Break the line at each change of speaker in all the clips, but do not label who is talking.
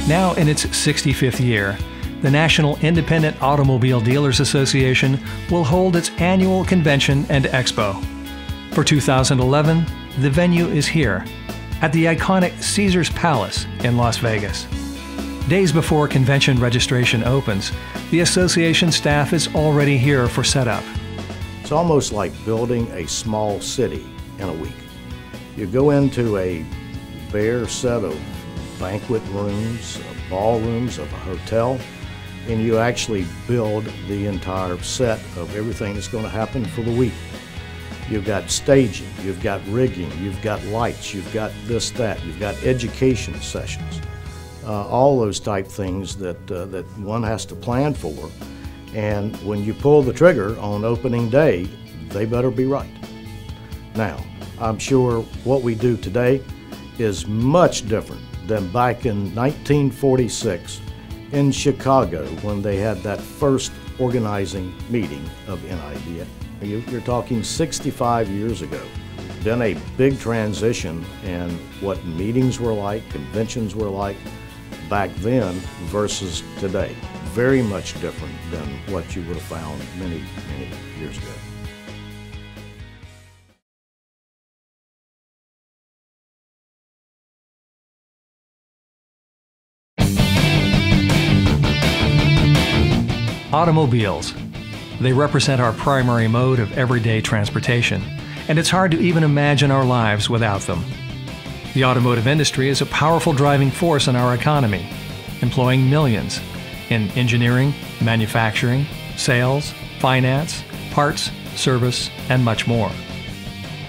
Now in its 65th year, the National Independent Automobile Dealers Association will hold its annual convention and expo. For 2011, the venue is here, at the iconic Caesars Palace in Las Vegas. Days before convention registration opens, the association staff is already here for setup.
It's almost like building a small city in a week. You go into a bare set of banquet rooms, ballrooms of a hotel, and you actually build the entire set of everything that's going to happen for the week. You've got staging, you've got rigging, you've got lights, you've got this, that, you've got education sessions, all those type things that, that one has to plan for. And when you pull the trigger on opening day, they better be right. Now, I'm sure what we do today is much different than back in 1946 in Chicago when they had that first organizing meeting of NIADA. You're talking 65 years ago. Been a big transition in what meetings were like, conventions were like back then versus today. Very much different than what you would have found many, many years ago.
Automobiles. They represent our primary mode of everyday transportation, and it's hard to even imagine our lives without them. The automotive industry is a powerful driving force in our economy, employing millions in engineering, manufacturing, sales, finance, parts, service, and much more.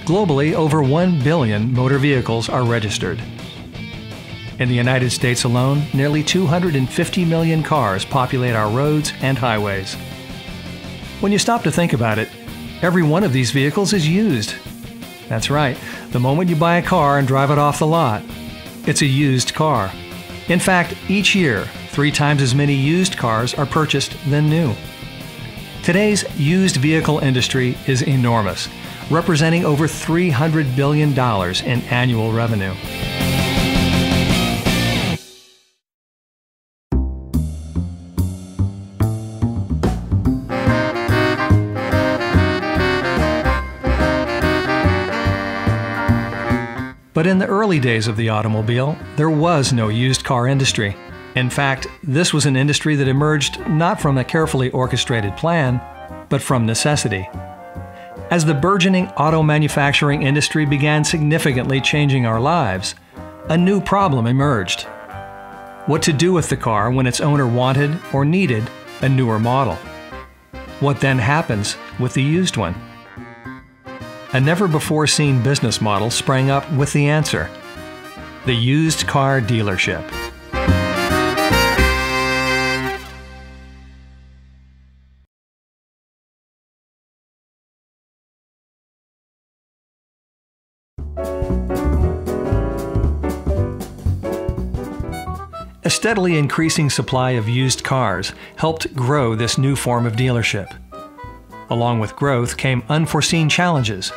Globally, over 1 billion motor vehicles are registered. In the United States alone, nearly 250 million cars populate our roads and highways. When you stop to think about it, every one of these vehicles is used. That's right, the moment you buy a car and drive it off the lot, it's a used car. In fact, each year, 3 times as many used cars are purchased than new. Today's used vehicle industry is enormous, representing over $300 billion in annual revenue. But in the early days of the automobile, there was no used car industry. In fact, this was an industry that emerged not from a carefully orchestrated plan, but from necessity. As the burgeoning auto manufacturing industry began significantly changing our lives, a new problem emerged. What to do with the car when its owner wanted or needed a newer model? What then happens with the used one? A never-before-seen business model sprang up with the answer: the used car dealership. A steadily increasing supply of used cars helped grow this new form of dealership. Along with growth came unforeseen challenges.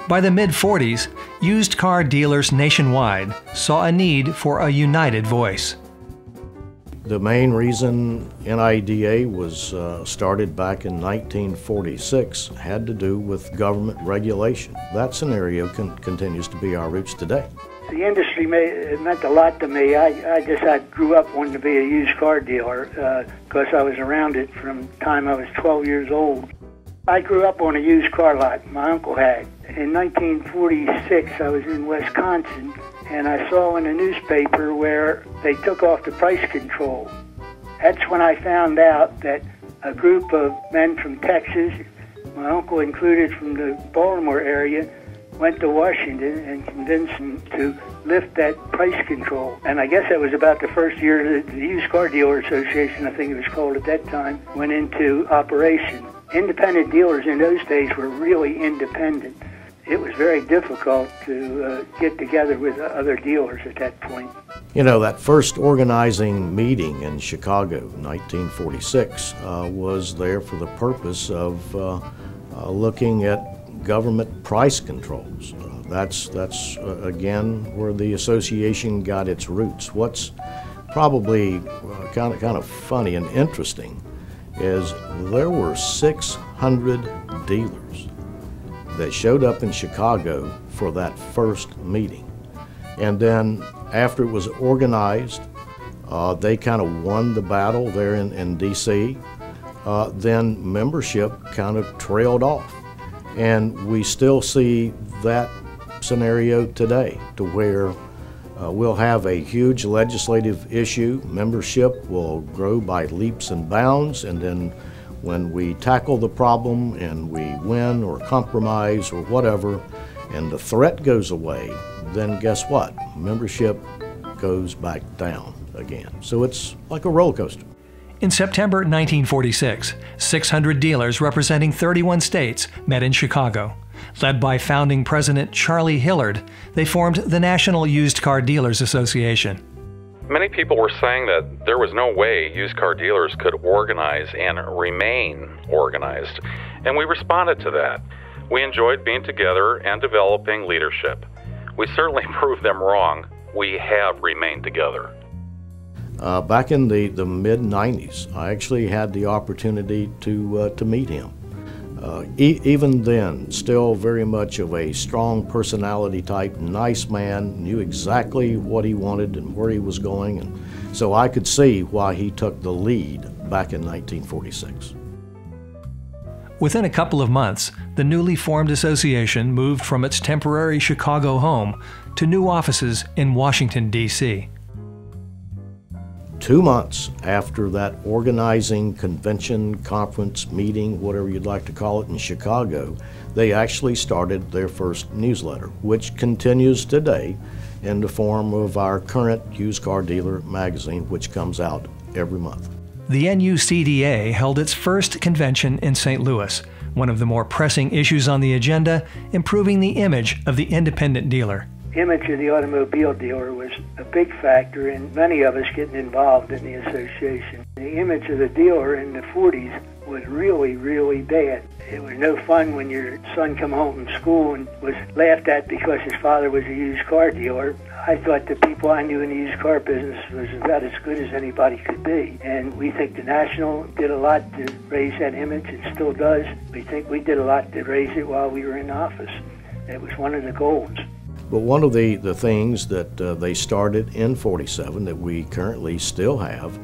By the mid-40s, used car dealers nationwide saw a need for a united voice.
The main reason NIADA was started back in 1946 had to do with government regulation. That scenario continues to be our roots today.
The industry meant a lot to me. I grew up wanting to be a used car dealer because I was around it from the time I was 12 years old. I grew up on a used car lot my uncle had. In 1946, I was in Wisconsin, and I saw in a newspaper where they took off the price control. That's when I found out that a group of men from Texas, my uncle included from the Baltimore area, went to Washington and convinced them to lift that price control. And I guess that was about the first year that the Used Car Dealer Association, I think it was called at that time, went into operation. Independent dealers in those days were really independent. It was very difficult to get together with other dealers at that point.
You know, that first organizing meeting in Chicago, 1946, was there for the purpose of looking at government price controls. That's again, where the association got its roots. What's probably kind of funny and interesting is there were 600 dealers that showed up in Chicago for that first meeting. And then after it was organized, they kind of won the battle there in D.C. Then membership kind of trailed off. And we still see that scenario today, to where we'll have a huge legislative issue, membership will grow by leaps and bounds, and then when we tackle the problem and we win or compromise or whatever, and the threat goes away, then guess what? Membership goes back down again. So it's like a roller coaster.
In September 1946, 600 dealers representing 31 states met in Chicago. Led by founding President Charlie Hillard, they formed the National Used Car Dealers Association.
Many people were saying that there was no way used car dealers could organize and remain organized, and we responded to that. We enjoyed being together and developing leadership. We certainly proved them wrong. We have remained together.
Back in the mid-90s, I actually had the opportunity to meet him. Even then, still very much of a strong personality type, nice man, knew exactly what he wanted and where he was going, and so I could see why he took the lead back in 1946.
Within a couple of months, the newly formed association moved from its temporary Chicago home to new offices in Washington, D.C.
2 months after that organizing convention, conference, meeting, whatever you'd like to call it, in Chicago, they actually started their first newsletter, which continues today in the form of our current Used Car Dealer magazine, which comes out every month.
The NUCDA held its first convention in St. Louis. One of the more pressing issues on the agenda, improving the image of the independent dealer.
Image of the automobile dealer was a big factor in many of us getting involved in the association. The image of the dealer in the 40s was really, really bad. It was no fun when your son come home from school and was laughed at because his father was a used car dealer. I thought the people I knew in the used car business was about as good as anybody could be. And we think the National did a lot to raise that image. It still does. We think we did a lot to raise it while we were in office. It was one of the goals.
But one of the things that they started in 47 that we currently still have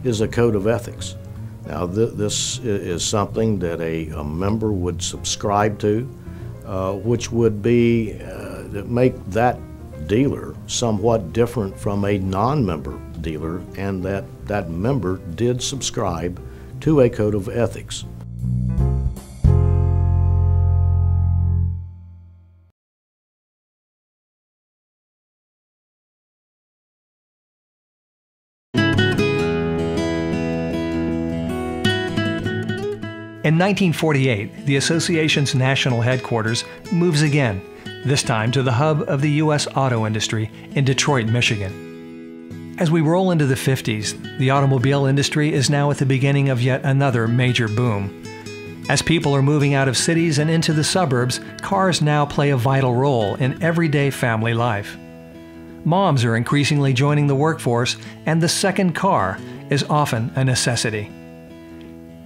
is a code of ethics. Now this is something that a member would subscribe to, which would be make that dealer somewhat different from a non-member dealer, and that member did subscribe to a code of ethics.
In 1948, the association's national headquarters moves again, this time to the hub of the U.S. auto industry in Detroit, Michigan. As we roll into the 50s, the automobile industry is now at the beginning of yet another major boom. As people are moving out of cities and into the suburbs, cars now play a vital role in everyday family life. Moms are increasingly joining the workforce, and the second car is often a necessity.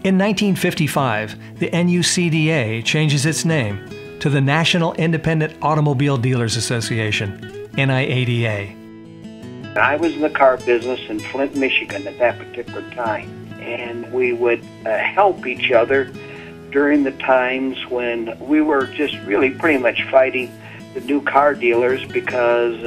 In 1955, the NUCDA changes its name to the National Independent Automobile Dealers Association, NIADA.
I was in the car business in Flint, Michigan at that particular time, and we would help each other during the times when we were just really pretty much fighting the new car dealers because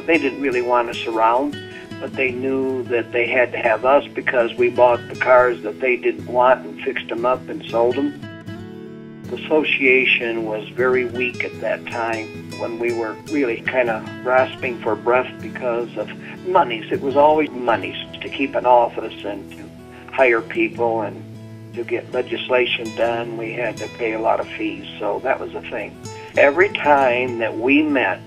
they didn't really want us around. But they knew that they had to have us because we bought the cars that they didn't want and fixed them up and sold them. The association was very weak at that time when we were really kind of grasping for breath because of monies. It was always monies to keep an office and to hire people, and to get legislation done we had to pay a lot of fees, so that was a thing. Every time that we met,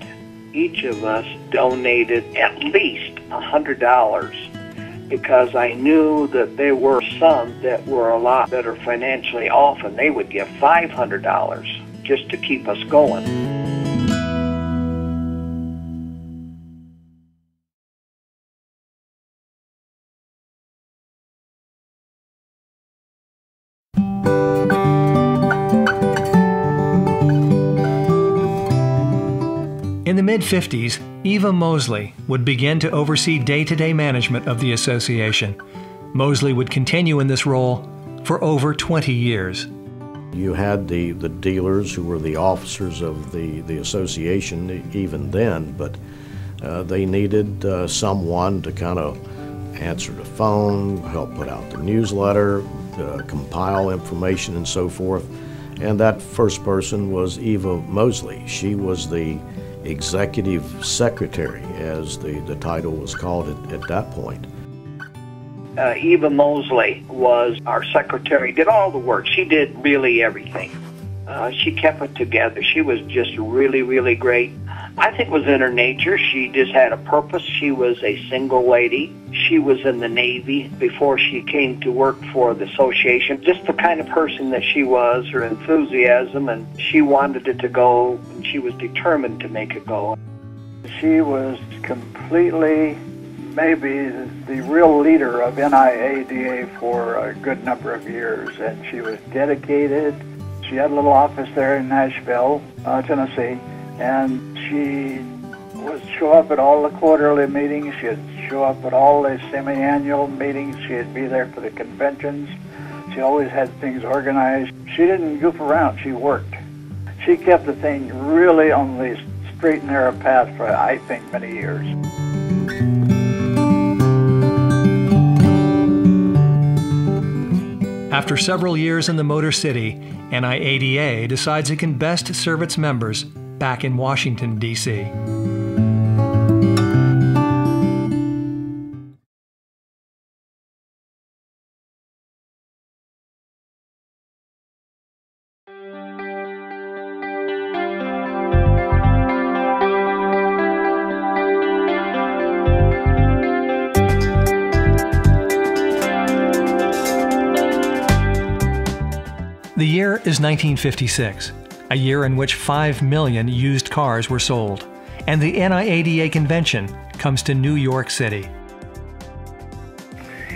each of us donated at least $100 because I knew that there were some that were a lot better financially off, and they would give $500 just to keep us going.
In the mid-50s, Eva Mosley would begin to oversee day-to-day management of the association. Mosley would continue in this role for over 20 years.
You had the dealers who were the officers of the association even then, but they needed someone to kind of answer the phone, help put out the newsletter, compile information and so forth. And that first person was Eva Mosley. She was the executive secretary, as the title was called at that point.
Eva Mosley was our secretary, did all the work. She did really everything. She kept it together. She was just really, really great. I think it was in her nature. She just had a purpose. She was a single lady. She was in the Navy before she came to work for the association. Just the kind of person that she was, her enthusiasm, and she wanted it to go, and she was determined to make it go.
She was completely maybe the real leader of NIADA for a good number of years, and she was dedicated. She had a little office there in Nashville, Tennessee, and she would show up at all the quarterly meetings. She'd show up at all the semi-annual meetings. She'd be there for the conventions. She always had things organized. She didn't goof around. She worked. She kept the thing really on the straight and narrow path for, I think, many years.
After several years in the Motor City, NIADA decides it can best serve its members back in Washington, D.C. The year is 1956, a year in which 5 million used cars were sold, and the NIADA convention comes to New York City.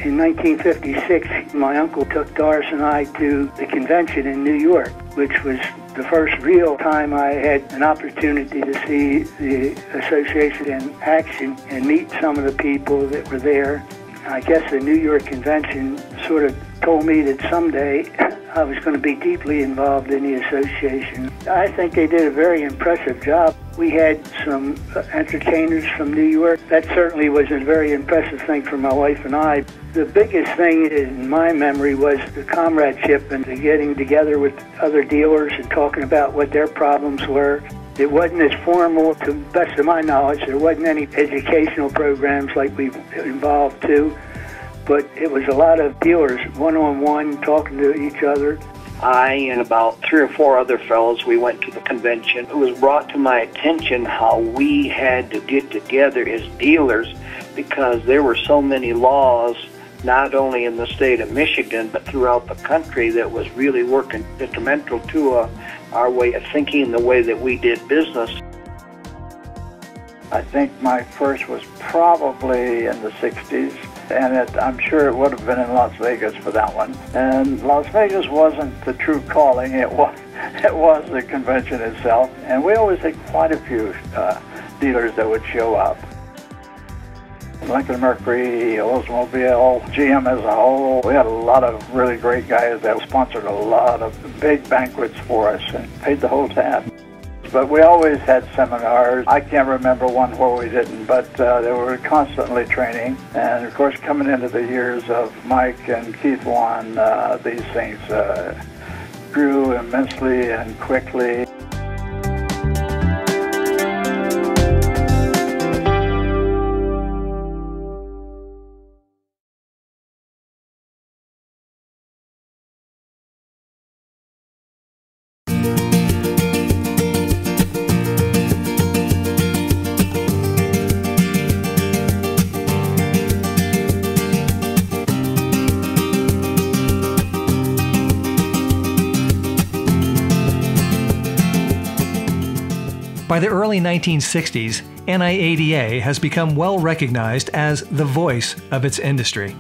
In 1956, my uncle took Doris and I to the convention in New York, which was the first real time I had an opportunity to see the association in action and meet some of the people that were there. I guess the New York convention sort of told me that someday I was going to be deeply involved in the association. I think they did a very impressive job. We had some entertainers from New York. That certainly was a very impressive thing for my wife and I. The biggest thing in my memory was the comradeship and the getting together with other dealers and talking about what their problems were. It wasn't as formal, to the best of my knowledge. There wasn't any educational programs like we've involved too. But it was a lot of dealers, one-on-one, talking to each other.
I and about 3 or 4 other fellows, we went to the convention. It was brought to my attention how we had to get together as dealers because there were so many laws, not only in the state of Michigan, but throughout the country that was really working detrimental to our way of thinking and the way that we did business.
I think my first was probably in the 60s. And I'm sure it would have been in Las Vegas for that one. And Las Vegas wasn't the true calling. It was the convention itself. And we always had quite a few dealers that would show up. Lincoln Mercury, Oldsmobile, GM as a whole. We had a lot of really great guys that sponsored a lot of big banquets for us and paid the whole tab. But we always had seminars. I can't remember one where we didn't, but they were constantly training. And of course, coming into the years of Mike and Keith Wan, these things grew immensely and quickly.
By the early 1960s, NIADA has become well recognized as the voice of its industry.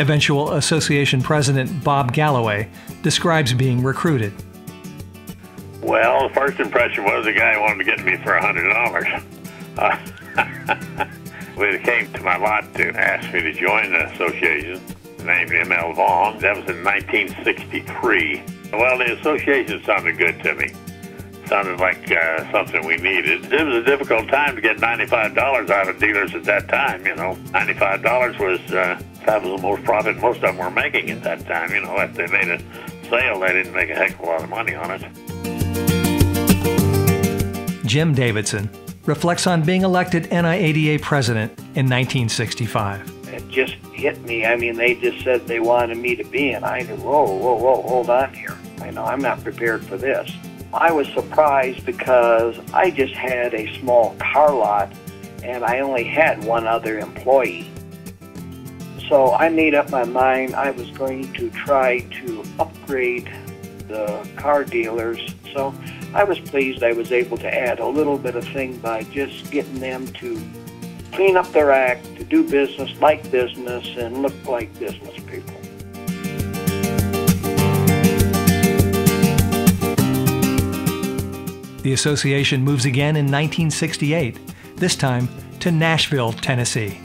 Eventual association president Bob Galloway describes being recruited.
Well, the first impression was the guy wanted to get me for $100. When it came to my lot to ask me to join the association, named M.L. Vaughn, that was in 1963. Well, the association sounded good to me. Sounded like something we needed. It was a difficult time to get $95 out of dealers at that time, you know. $95 was, that was the most profit most of them were making at that time, you know. If they made a sale, they didn't make a heck of a lot of money on it.
Jim Davidson reflects on being elected NIADA president in 1965.
It just hit me. I mean, they just said they wanted me to be, and I knew, whoa, hold on here. I know I'm not prepared for this. I was surprised because I just had a small car lot and I only had one other employee. So I made up my mind I was going to try to upgrade the car dealers. So I was pleased I was able to add a little bit of thing by just getting them to clean up their act, to do business like business and look like business people.
The association moves again in 1968, this time to Nashville, Tennessee.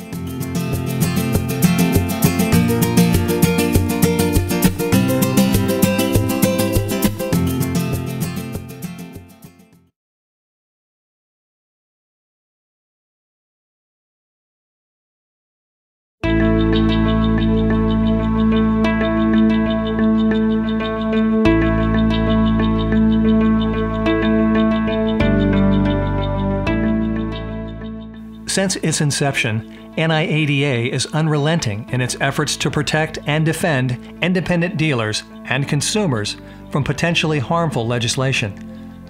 Since its inception, NIADA is unrelenting in its efforts to protect and defend independent dealers and consumers from potentially harmful legislation.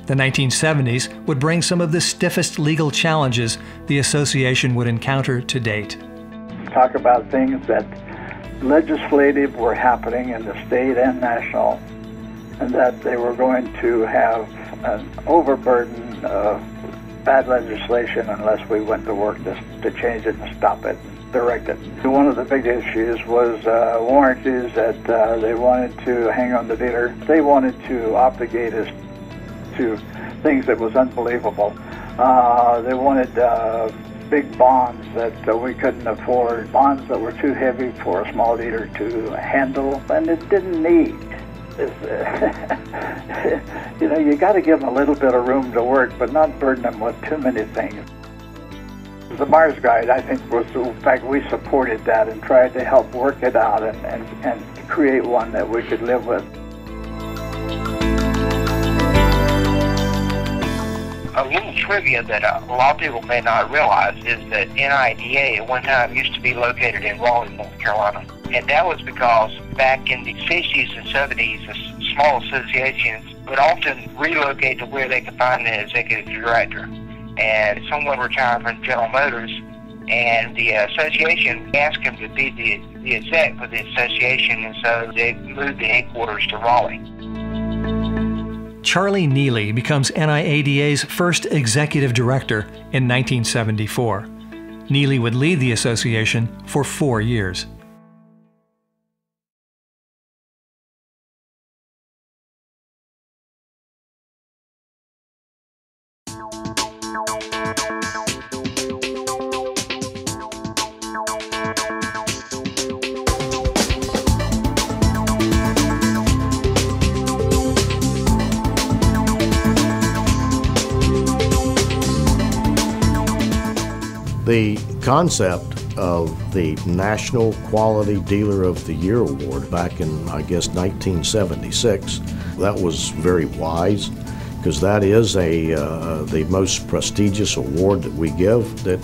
The 1970s would bring some of the stiffest legal challenges the association would encounter to date.
Talk about things that legislative were happening in the state and national, and that they were going to have an overburden of bad legislation unless we went to work to change it and stop it, direct it. One of the big issues was warranties that they wanted to hang on the dealer. They wanted to obligate us to things that was unbelievable. They wanted big bonds that we couldn't afford, bonds that were too heavy for a small dealer to handle, and it didn't need. You know, you got to give them a little bit of room to work, but not burden them with too many things. The Mars Guide, I think, was, in fact, we supported that and tried to help work it out and create one that we could live with.
A little trivia that a lot of people may not realize is that NIADA at one time used to be located in Raleigh, North Carolina. And that was because back in the 60s and 70s, the small associations would often relocate to where they could find an executive director. And someone retired from General Motors, and the association asked him to be the exec for the association, and so they moved the headquarters to Raleigh.
Charlie Neely becomes NIADA's first executive director in 1974. Neely would lead the association for 4 years.
The concept of the National Quality Dealer of the Year Award back in, I guess, 1976, that was very wise, because that is the most prestigious award that we give that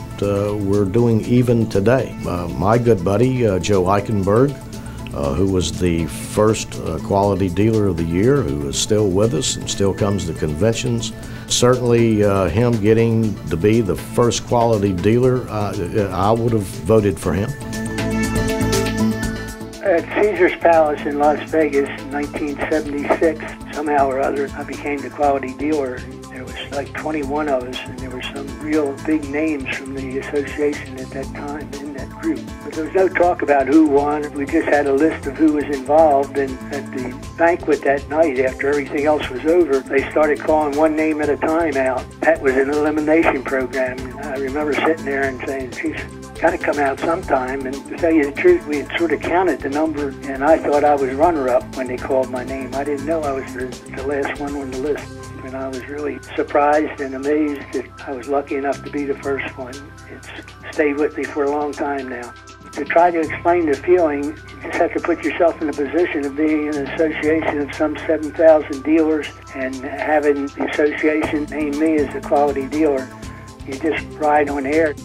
we're doing even today. My good buddy, Joe Eichenberg, who was the first Quality Dealer of the Year, who is still with us and still comes to conventions. Certainly him getting to be the first quality dealer, I would have voted for him.
At Caesar's Palace in Las Vegas in 1976, somehow or other, I became the quality dealer. There was like 21 of us, and there were some real big names from the association at that time in that that group. But there was no talk about who won. We just had a list of who was involved, and at the banquet that night, after everything else was over, they started calling one name at a time out. That was an elimination program. I remember sitting there and saying, geez, got to come out sometime. And to tell you the truth, we had sort of counted the number, and I thought I was runner-up when they called my name. I didn't know I was the last one on the list. And I was really surprised and amazed that I was lucky enough to be the first one. It's stayed with me for a long time now. To try to explain the feeling, you just have to put yourself in the position of being in an association of some 7,000 dealers and having the association name me as a quality dealer. You just ride on air.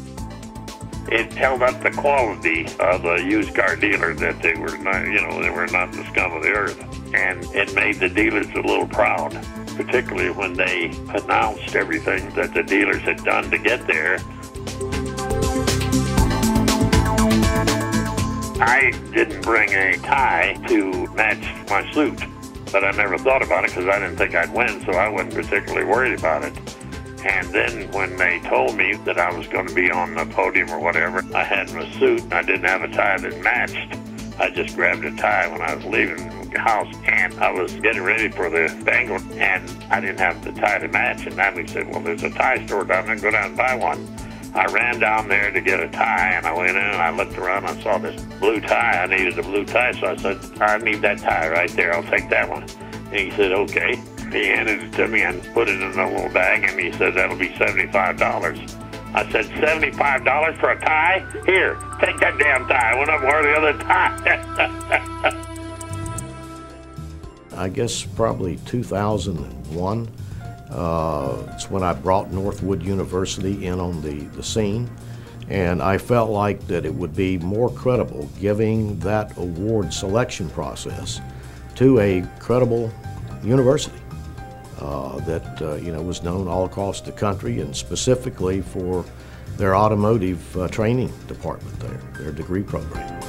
It held up the quality of a used car dealer, that they were not, they were not the scum of the earth. And it made the dealers a little proud, particularly when they announced everything that the dealers had done to get there. I didn't bring a tie to match my suit, but I never thought about it because I didn't think I'd win, so I wasn't particularly worried about it. And then when they told me that I was going to be on the podium or whatever, I had my suit and I didn't have a tie that matched. I just grabbed a tie when I was leaving the house, and I was getting ready for the banquet, and I didn't have the tie to match. And Natalie said, well, there's a tie store down there, go down and buy one. I ran down there to get a tie, and I went in and I looked around and I saw this blue tie. I needed a blue tie, so I said, I need that tie right there, I'll take that one. And he said, okay. He handed it to me and put it in a little bag, and he said, that'll be $75. I said, $75 for a tie? Here, take that damn tie. I went up and wore the other tie.
I guess probably 2001. It's when I brought Northwood University in on the scene, and I felt like that it would be more credible giving that award selection process to a credible university that was known all across the country, and specifically for their automotive training department there, their degree program.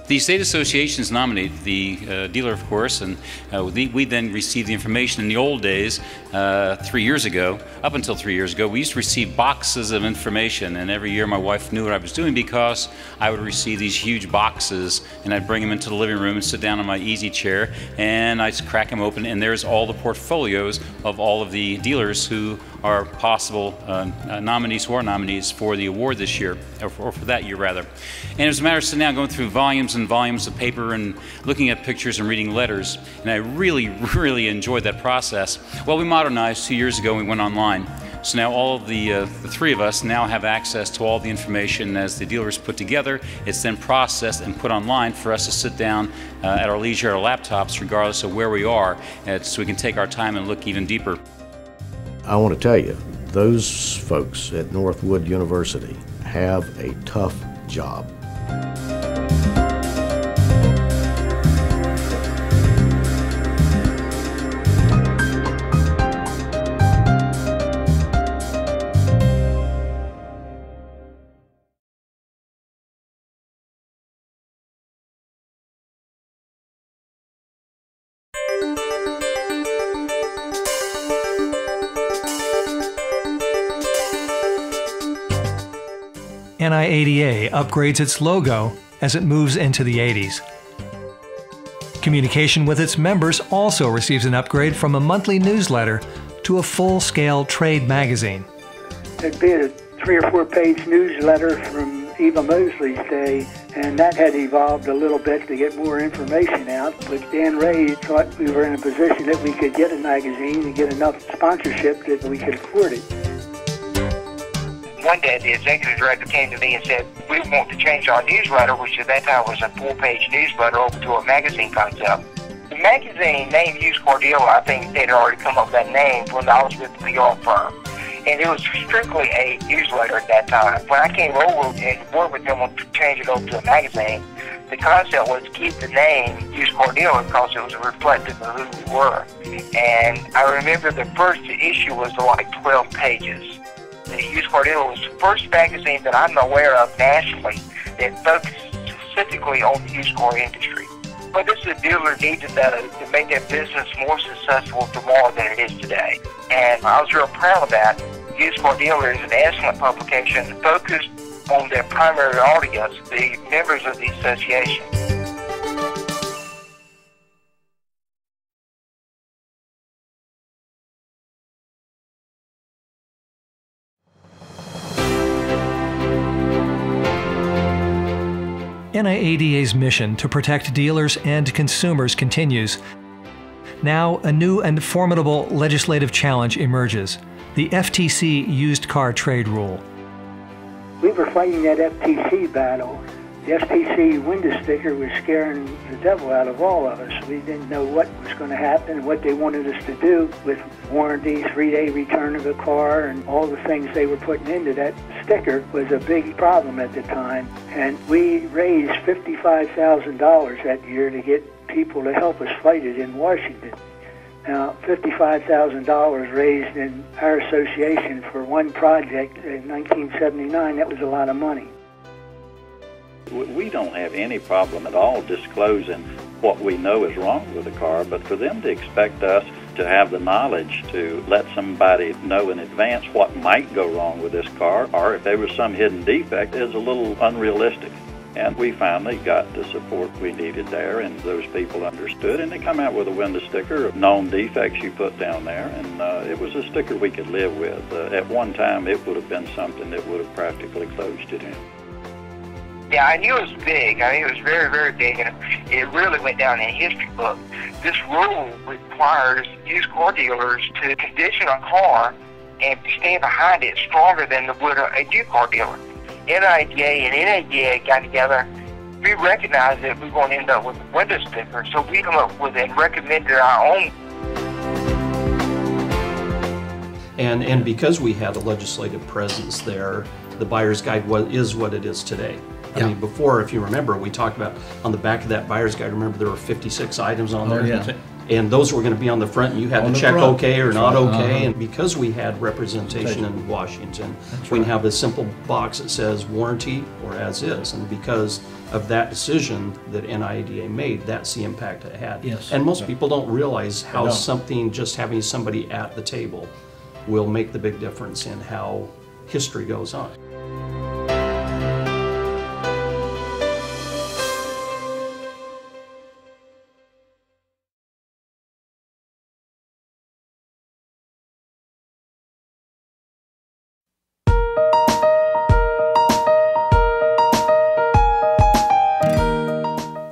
The state associations nominate the dealer, of course, and we then receive the information. In the old days, 3 years ago, up until 3 years ago, we used to receive boxes of information, and every year my wife knew what I was doing because I would receive these huge boxes, and I'd bring them into the living room and sit down on my easy chair, and I'd crack them open, and there's all the portfolios of all of the dealers who are possible nominees who are nominees for the award this year, or for that year rather. And it was a matter of sitting down, going through volumes and volumes of paper and looking at pictures and reading letters, and I really, really enjoyed that process. Well, we modernized 2 years ago and we went online. So now all of the three of us now have access to all the information as the dealers put together. It's then processed and put online for us to sit down at our leisure, our laptops, regardless of where we are, so we can take our time and look even deeper.
I want to tell you, those folks at Northwood University have a tough job.
NIADA upgrades its logo as it moves into the 80s. Communication with its members also receives an upgrade from a monthly newsletter to a full-scale trade magazine.
There'd be a 3 or 4 page newsletter from Eva Mosley's day, and that had evolved a little bit to get more information out, but Dan Ray thought we were in a position that we could get a magazine and get enough sponsorship that we could afford it.
One day, the executive director came to me and said, we want to change our newsletter, which at that time was a 4-page newsletter, over to a magazine concept. The magazine name Used Car Dealer, I think they'd already come up with that name when I was with the PR firm. And it was strictly a newsletter at that time. When I came over and worked with them to change it over to a magazine, the concept was to keep the name Used Car Dealer because it was reflective of who we were. And I remember the first issue was like 12 pages. The Used Car Dealer was the first magazine that I'm aware of nationally that focused specifically on the used car industry. But this is a dealer needed to make their business more successful tomorrow than it is today. And I was real proud of that. Used Car Dealer is an excellent publication focused on their primary audience, the members of the association.
NIADA's mission to protect dealers and consumers continues. Now, a new and formidable legislative challenge emerges: the FTC used car trade rule.
We were fighting that FTC battle. The FTC window sticker was scaring the devil out of all of us. We didn't know what was going to happen, what they wanted us to do with warranty, 3-day return of the car, and all the things they were putting into that sticker was a big problem at the time. And we raised $55,000 that year to get people to help us fight it in Washington. Now, $55,000 raised in our association for one project in 1979, that was a lot of money.
We don't have any problem at all disclosing what we know is wrong with the car, but for them to expect us to have the knowledge to let somebody know in advance what might go wrong with this car, or if there was some hidden defect, is a little unrealistic. And we finally got the support we needed there, and those people understood, and they come out with a window sticker of known defects you put down there, and it was a sticker we could live with. At one time, it would have been something that would have practically closed it in.
Yeah, I knew it was big. I mean, it was very, very big, and it really went down in a history book. This rule requires used car dealers to condition a car and stand behind it stronger than would a new car dealer. NIADA and NIADA got together. We recognized that we were going to end up with a window sticker, so we come up with and recommended our own.
And because we had a legislative presence there, the buyer's guide is what it is today. I mean, before, if you remember, we talked about on the back of that buyer's guide, remember there were 56 items on there?
Yeah.
And those were going to be on the front, and you had to check
front.
okay or not okay. And because we had representation in Washington, we can have a simple box that says warranty or as is. And because of that decision that NIADA made, that's the impact it had.
Yes.
And most people don't realize how something, just having somebody at the table, will make the big difference in how history goes on.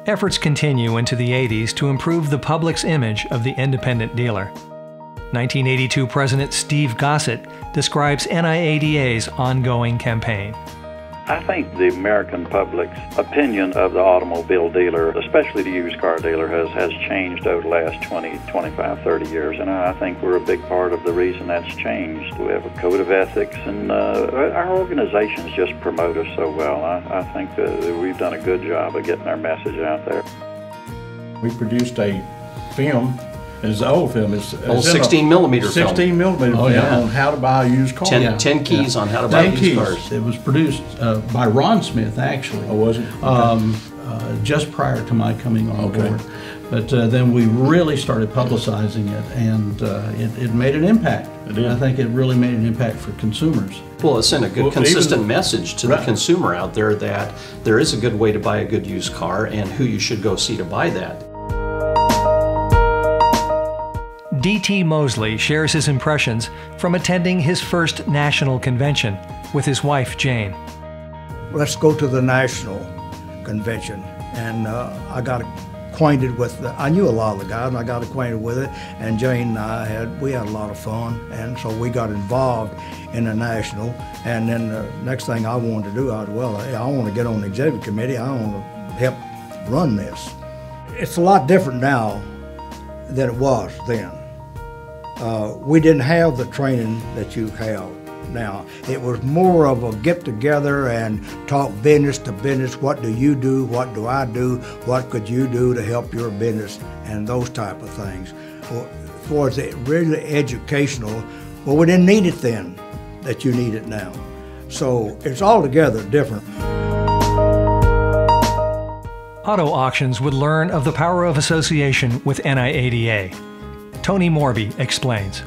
Efforts continue into the 80s to improve the public's image of the independent dealer. 1982 President Steve Gossett describes NIADA's ongoing campaign.
I think the American public's opinion of the automobile dealer, especially the used car dealer, has changed over the last 20, 25, 30 years. And I think we're a big part of the reason that's changed. We have a code of ethics, and our organizations just promote us so well. I think that we've done a good job of getting our message out there.
We produced a film. It's an old film. It's
old 16 millimeter film.
16 millimeter film on how to buy a used car.
10 keys on how to buy used cars.
It was produced by Ron Smith, actually.
Oh, was it?
Okay. Just prior to my coming on board. But then we really started publicizing it, and it made an impact.
It did.
I think it really made an impact for consumers.
Well, it sent a good, consistent message to the consumer out there that there is a good way to buy a good used car and who you should go see to buy that.
D.T. Mosley shares his impressions from attending his first national convention with his wife, Jane.
Let's go to the national convention. And I got acquainted with I knew a lot of the guys, and I got acquainted with it. And Jane and I we had a lot of fun. And so we got involved in the national. And then the next thing I wanted to do, I want to get on the executive committee. I want to help run this. It's a lot different now than it was then. We didn't have the training that you have now. It was more of a get-together and talk business to business. What do you do? What do I do? What could you do to help your business? And those type of things. Well, as far as it really educational, well, we didn't need it then that you need it now. So it's altogether different.
Auto auctions would learn of the power of association with NIADA. Tony Morby explains.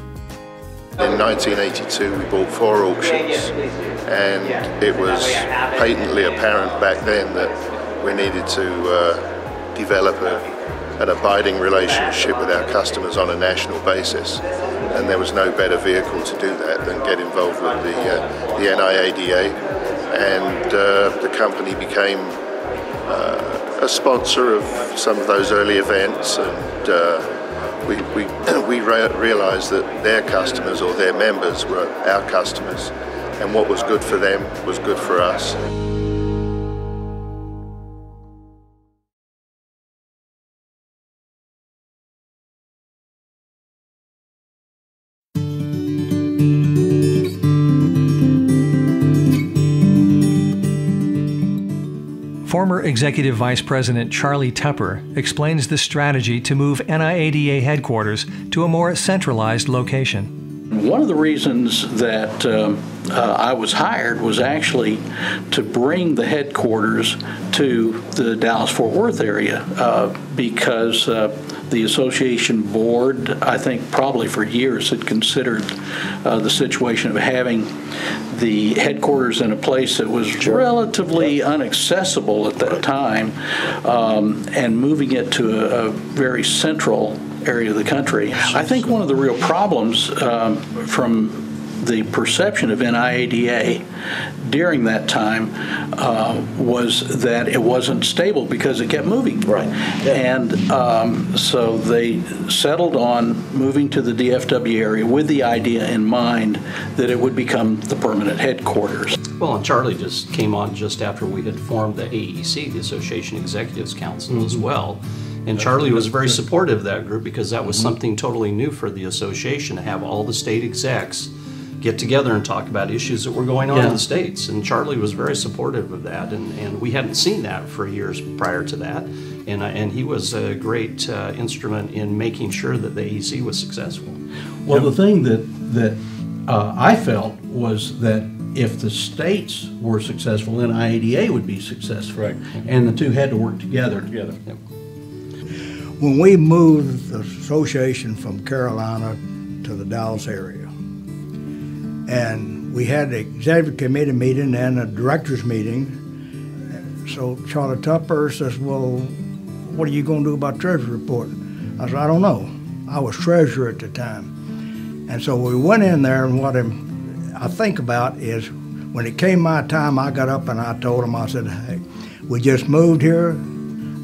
In 1982 we bought 4 auctions, and it was patently apparent back then that we needed to develop an abiding relationship with our customers on a national basis, and there was no better vehicle to do that than get involved with the NIADA, and the company became a sponsor of some of those early events, and we realized that their customers or their members were our customers, and what was good for them was good for us.
Former Executive Vice President Charlie Tupper explains the strategy to move NIADA headquarters to a more centralized location.
One of the reasons that I was hired was actually to bring the headquarters to the Dallas-Fort Worth area because the association board, I think probably for years, had considered the situation of having the headquarters in a place that was relatively inaccessible at that time and moving it to a very central area of the country. I think one of the real problems from the perception of NIADA during that time was that it wasn't stable because it kept moving.
Right.
And so they settled on moving to the DFW area with the idea in mind that it would become the permanent headquarters.
Well, and Charlie just came on just after we had formed the AEC, the Association Executives Council, as well. And Charlie was very supportive of that group because that was something totally new for the association, to have all the state execs get together and talk about issues that were going on in the states. And Charlie was very supportive of that, and we hadn't seen that for years prior to that. And he was a great instrument in making sure that the AEC was successful.
Well, the thing that I felt was that if the states were successful, then NIADA would be successful.
Right.
And the two had to work together.
Yep.
When we moved the association from Carolina to the Dallas area, and we had the executive committee meeting and a director's meeting, so Charlie Tupper says, well, what are you going to do about treasury report? I said, I don't know. I was treasurer at the time. And so we went in there, and what I think about is when it came my time, I got up and I told him, I said, hey, we just moved here.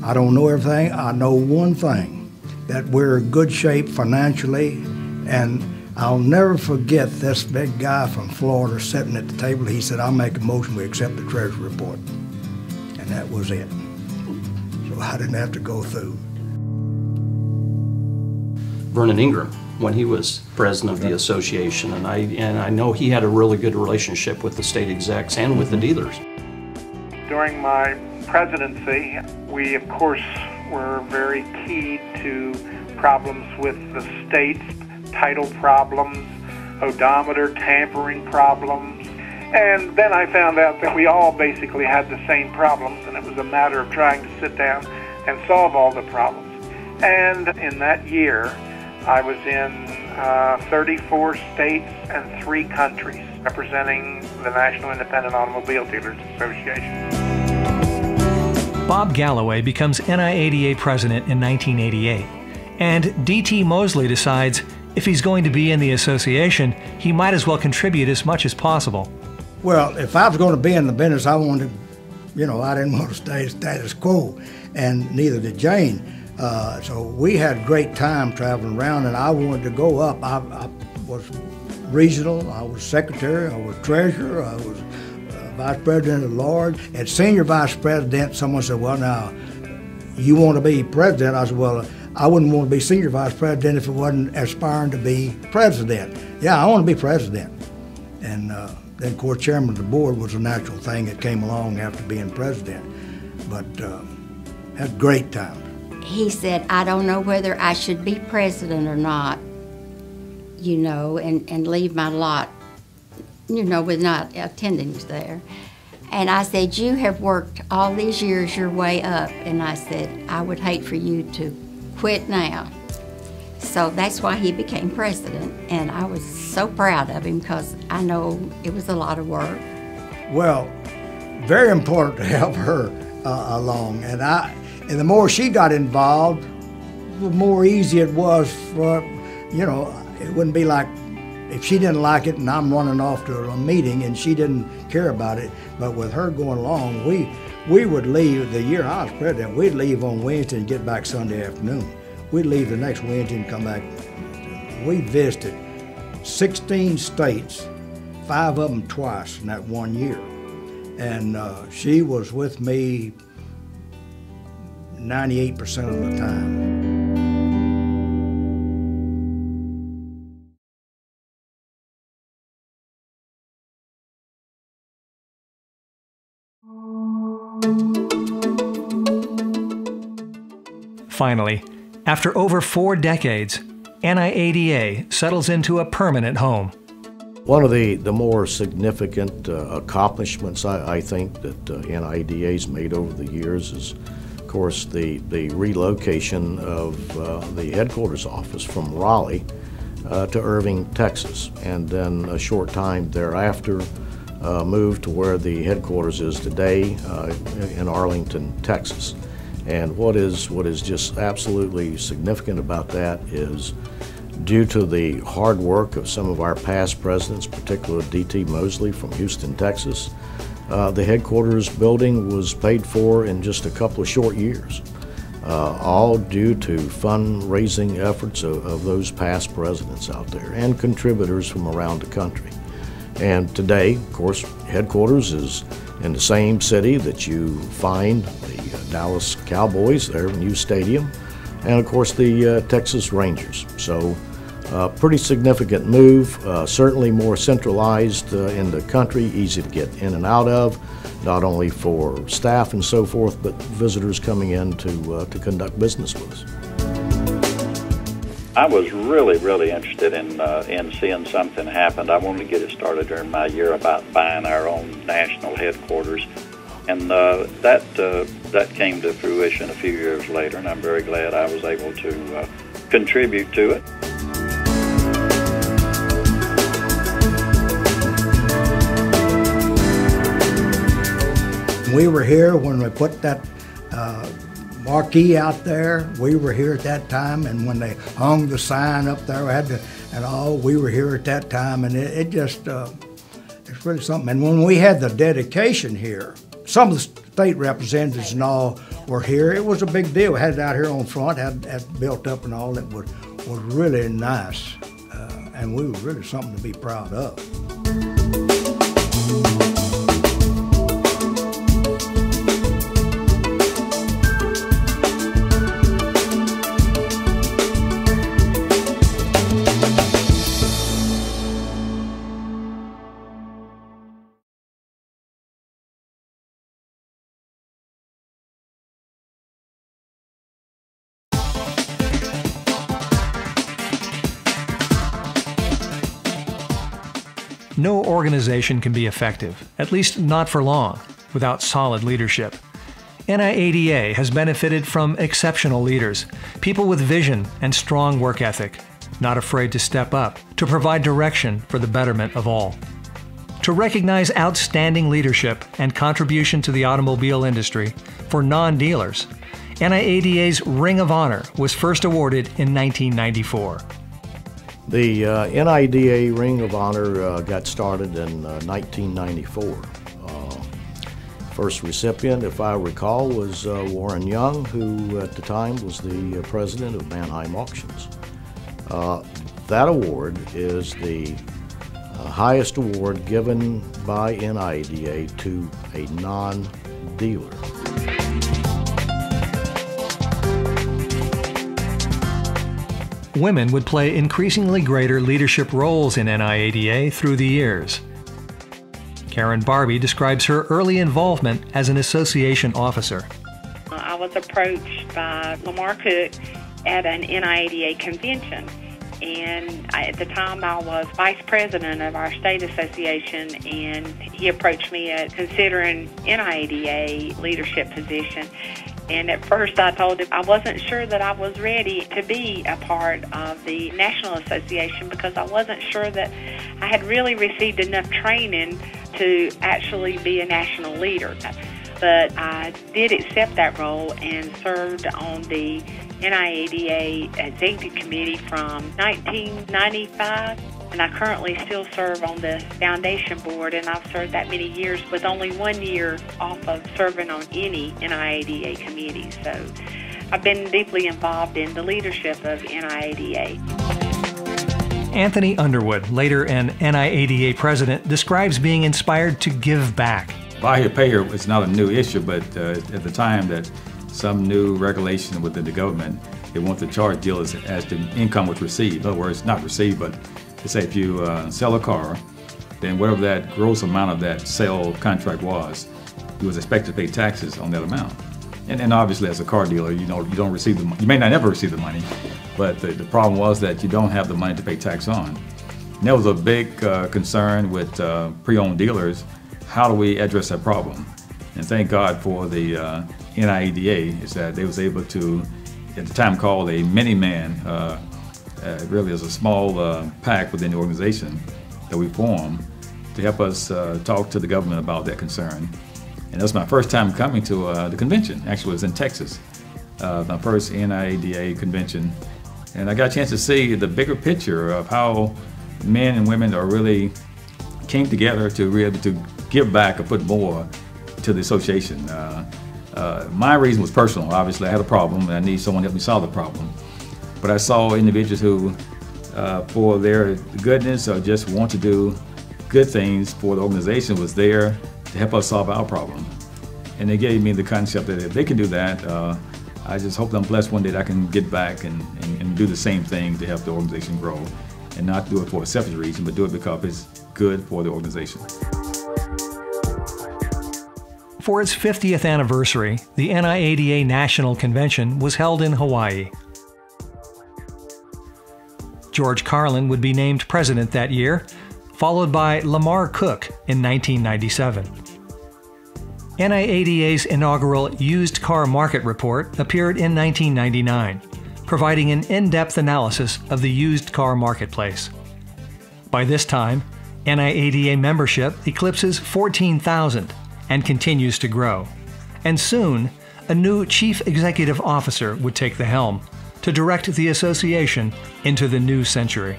I don't know everything. I know one thing, that we're in good shape financially, and I'll never forget this big guy from Florida sitting at the table. He said, I'll make a motion we accept the treasury report. And that was it. So I didn't have to go through.
Vernon Ingram, when he was president of the association, and I know he had a really good relationship with the state execs and with the dealers.
During my presidency, we of course were very key to problems with the states, title problems, odometer tampering problems, and then I found out that we all basically had the same problems, and it was a matter of trying to sit down and solve all the problems. And in that year, I was in 34 states and 3 countries representing the National Independent Automobile Dealers Association.
Bob Galloway becomes NIADA president in 1988, and D.T. Mosley decides if he's going to be in the association, he might as well contribute as much as possible.
Well, if I was going to be in the business, I wanted, I didn't want to stay status quo, and neither did Jane. So we had great time traveling around, and I wanted to go up. I was regional, I was secretary, I was treasurer, I was vice president at large. At senior vice president, someone said, well, now, you want to be president? I said, well, I wouldn't want to be senior vice president if it wasn't aspiring to be president. Yeah, I want to be president. And then, of course, chairman of the board was a natural thing that came along after being president. But had great times.
He said, I don't know whether I should be president or not, and leave my lot, with not attending there. And I said, you have worked all these years your way up. And I said, I would hate for you to quit now. So that's why he became president, and I was so proud of him because I know it was a lot of work.
Well, very important to have her along, and the more she got involved, the more easy it was for, it wouldn't be like if she didn't like it and I'm running off to a meeting and she didn't care about it. But with her going along, we would leave the year I was president. We'd leave on Wednesday and get back Sunday afternoon. We'd leave the next Wednesday and come back. We visited 16 states, 5 of them twice in that 1 year. And she was with me 98% of the time.
Finally, after over 4 decades, NIADA settles into a permanent home.
One of the more significant accomplishments I think that NIADA's made over the years is, of course, the relocation of the headquarters office from Raleigh to Irving, Texas, and then a short time thereafter moved to where the headquarters is today in Arlington, Texas. And what is just absolutely significant about that is, due to the hard work of some of our past presidents, particularly D.T. Mosley from Houston, Texas, the headquarters building was paid for in just a couple of short years, all due to fundraising efforts of those past presidents out there and contributors from around the country. And today, of course, headquarters is in the same city that you find the Dallas Cowboys, their new stadium, and of course the Texas Rangers. So pretty significant move, certainly more centralized in the country, easy to get in and out of, not only for staff and so forth, but visitors coming in to conduct business with us.
I was really interested in seeing something happen. I wanted to get it started during my year about buying our own national headquarters, and that came to fruition a few years later, and I'm very glad I was able to contribute to it.
We were here when we put that marquee out there. We were here at that time, and when they hung the sign up there, we were here at that time, and it's really something. And when we had the dedication here, some of the state representatives and all were here. It was a big deal. We had it out here on front, had built up and all. It was really nice, and we were really something to be proud of.
No organization can be effective, at least not for long, without solid leadership. NIADA has benefited from exceptional leaders, people with vision and strong work ethic, not afraid to step up, to provide direction for the betterment of all. To recognize outstanding leadership and contribution to the automobile industry for non-dealers, NIADA's Ring of Honor was first awarded in 1994.
The NIADA Ring of Honor got started in 1994. First recipient, if I recall, was Warren Young, who at the time was the president of Mannheim Auctions. That award is the highest award given by NIADA to a non-dealer.
Women would play increasingly greater leadership roles in NIADA through the years. Karen Barbie describes her early involvement as an association officer.
I was approached by Lamar Cook at an NIADA convention, and at the time I was vice president of our state association, and he approached me at considering NIADA leadership position. And at first I told him I wasn't sure that I was ready to be a part of the National Association because I wasn't sure that I had really received enough training to actually be a national leader. But I did accept that role and served on the NIADA Executive Committee from 1995. And I currently still serve on the foundation board, and I've served that many years with only 1 year off of serving on any NIADA committee. So I've been deeply involved in the leadership of NIADA.
Anthony Underwood, later an NIADA president, describes being inspired to give back.
Buyer payer is not a new issue, but at the time that some new regulation within the government, they want to charge dealers as the income was received. In other words, not received, but to say if you sell a car, then whatever that gross amount of that sale contract was, you was expected to pay taxes on that amount. And obviously, as a car dealer, you don't receive the money. You may not ever receive the money, but the problem was that you don't have the money to pay tax on. And that was a big concern with pre-owned dealers. How do we address that problem? And thank God for the NIADA, is that they was able to, at the time called a mini-man, really is a small pack within the organization that we formed to help us talk to the government about that concern. And that was my first time coming to the convention. Actually, it was in Texas, my first NIADA convention. And I got a chance to see the bigger picture of how men and women are really came together to really to give back or put more to the association. My reason was personal. Obviously, I had a problem and I need someone to help me solve the problem. But I saw individuals who, for their goodness or just want to do good things for the organization, was there to help us solve our problem. And they gave me the concept that if they can do that, I just hope I'm blessed one day that I can get back and do the same thing to help the organization grow, and not do it for a selfish reason, but do it because it's good for the organization.
For its 50th anniversary, the NIADA National Convention was held in Hawaii. George Carlin would be named president that year, followed by Lamar Cook in 1997. NIADA's inaugural Used Car Market Report appeared in 1999, providing an in-depth analysis of the used car marketplace. By this time, NIADA membership eclipses 14,000 and continues to grow. And soon, a new chief executive officer would take the helm to direct the association into the new century.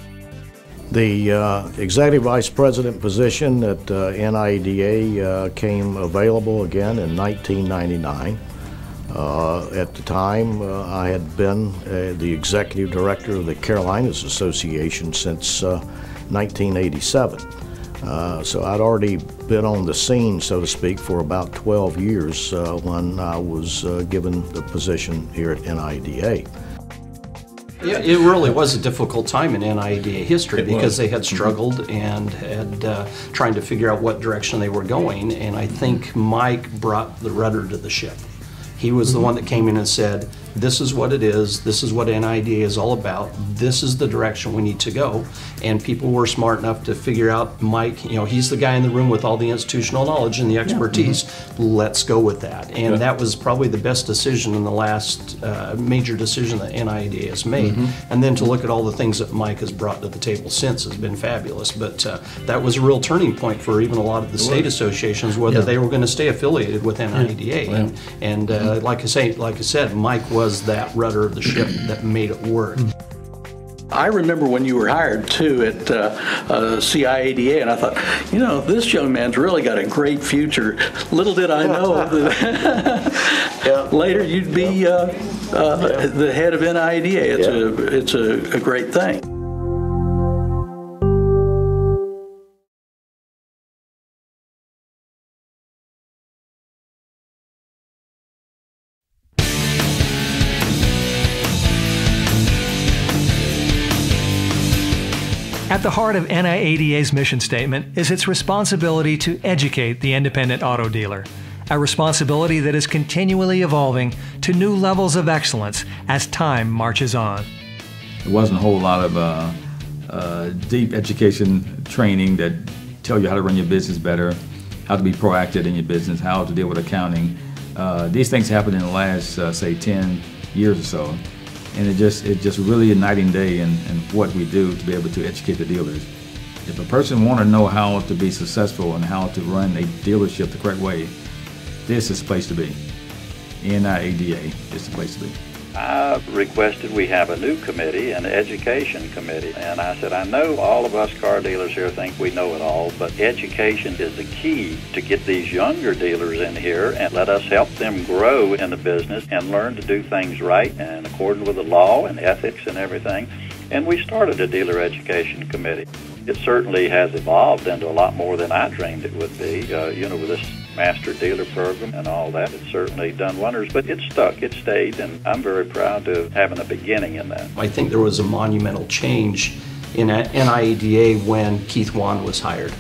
The executive vice president position at NIADA came available again in 1999. At the time, I had been the executive director of the Carolinas Association since 1987. So I'd already been on the scene, so to speak, for about 12 years when I was given the position here at NIADA.
Yeah, it really was a difficult time in NIADA history because they had struggled and had trying to figure out what direction they were going, and I think Mike brought the rudder to the ship. He was the one that came in and said, this is what it is, this is what NIADA is all about, this is the direction we need to go. And people were smart enough to figure out, Mike, you know, he's the guy in the room with all the institutional knowledge and the expertise, let's go with that. And that was probably the best decision in the last major decision that NIADA has made. And then to look at all the things that Mike has brought to the table since has been fabulous. But that was a real turning point for even a lot of the state associations, whether they were going to stay affiliated with NIADA. And like I said, Mike was that rudder of the ship that made it work.
I remember when you were hired too at CIADA, and I thought, you know, this young man's really got a great future. Little did I know that later you'd be the head of NIADA. It's a great thing.
At the heart of NIADA's mission statement is its responsibility to educate the independent auto dealer, a responsibility that is continually evolving to new levels of excellence as time marches on.
There wasn't a whole lot of deep education training that tell you how to run your business better, how to be proactive in your business, how to deal with accounting. These things happened in the last, say, 10 years or so, and it's just really a night and day in what we do to be able to educate the dealers. If a person want to know how to be successful and how to run a dealership the correct way, this is the place to be. NIADA is the place to be.
I requested we have a new committee, an education committee, and I said, I know all of us car dealers here think we know it all, but education is the key to get these younger dealers in here and let us help them grow in the business and learn to do things right and according with the law and ethics and everything. And we started a dealer education committee. It certainly has evolved into a lot more than I dreamed it would be, with this master dealer program and all that. It's certainly done wonders, but it stuck, it stayed, and I'm very proud of having a beginning in that.
I think there was a monumental change in NIADA when Keith Wand was hired,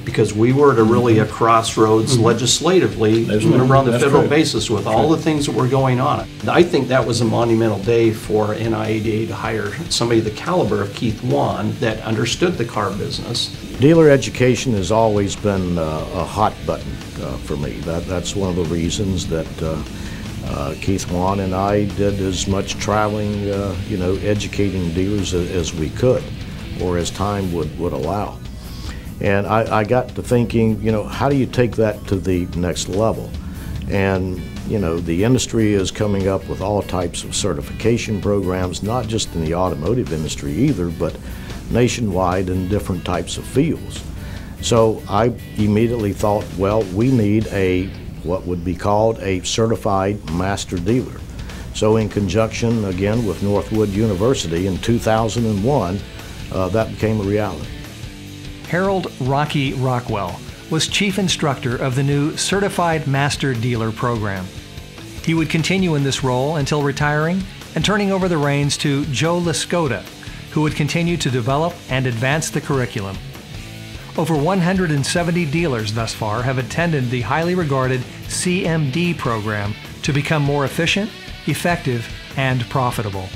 because we were at a crossroads legislatively on the federal basis with all the things that were going on. I think that was a monumental day for NIADA to hire somebody the caliber of Keith Wand that understood the car business.
Dealer education has always been a hot button for me. That's one of the reasons that Keith Wand and I did as much traveling, educating dealers as we could, or as time would allow. And I got to thinking, how do you take that to the next level? And, the industry is coming up with all types of certification programs, not just in the automotive industry either, but nationwide in different types of fields. So I immediately thought, well, we need what would be called a certified master dealer. So in conjunction, again, with Northwood University in 2001, that became a reality.
Harold Rocky Rockwell was chief instructor of the new Certified Master Dealer program. He would continue in this role until retiring and turning over the reins to Joe Lascota, who would continue to develop and advance the curriculum. Over 170 dealers thus far have attended the highly regarded CMD program to become more efficient, effective, and profitable.